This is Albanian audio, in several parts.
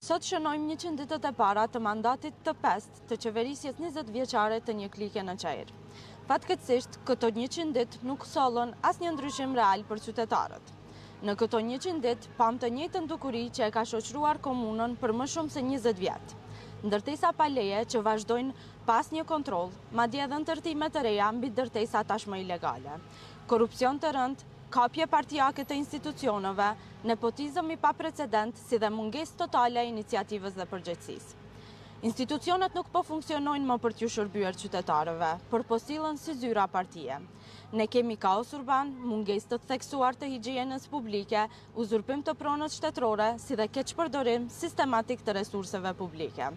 Sot shënojmë 100 ditët e para të mandatit të 5 të qeverisjes 20 vjeçare të Një Klike në Çajër. Fatkeqësisht, këto 100 ditë nuk sollën asnjë ndryshim real për qytetarët. Në këto 100 ditë pam të njëjtën dukuri që e ka shoqëruar komunën për më shumë se 20 vjet. Ndërtesa pa leje që vazhdojnë pas një kontroll, madje edhe ndërtime të reja mbi ndërtesa tashmë ilegale. Korrupsion të rënd, kapje partijake të institucioneve, nepotizëm i pa precedent, si dhe mungesë totale e iniciativës dhe përgjegjësisë. Institucionet nuk po funksionojnë më për t'ju shërbyer qytetarëve, por po sillen si zyra partije. Ne kemi kaos urban, mungesë të theksuar të higjienës publike, uzurpim të pronës shtetërore, si dhe keqpërdorim sistematik të resurseve publike.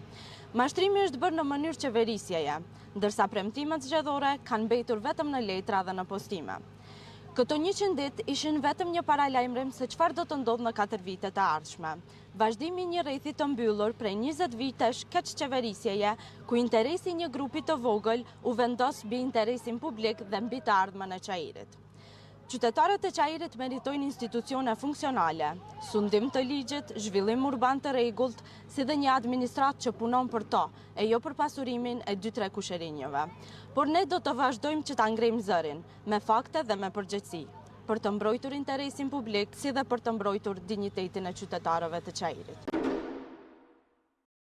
Mashtrimi është bërë në mënyrë qeverisjeje, ndërsa premtimet zgjedhore kanë mbetur vetëm në letra dhe në postime. Këto 100 ditë ishin vetëm një paralajmërim se çfarë do të ndodhë në 4 vitet e ardhshme. Vazhdimi i një rrethi të mbyllur prej 20 vitesh keq qeverisjeje, ku interesi një grupi të vogël u vendos mbi interesin publik dhe mbi të ardhmen e Çajirit. Qytetarët e Çajirit meritojnë institucione funksionale, sundim të ligjit, zhvillim urban të rregullt, si dhe një administratë që punon për to, e jo për pasurimin e 2-3 kushërinjve. Por ne do të vazhdojmë që ta ngrejmë zërin, me fakte dhe me përgjegjësi, për të mbrojtur interesin publik, si dhe për të mbrojtur dinjitetin e qytetarëve të Çajirit.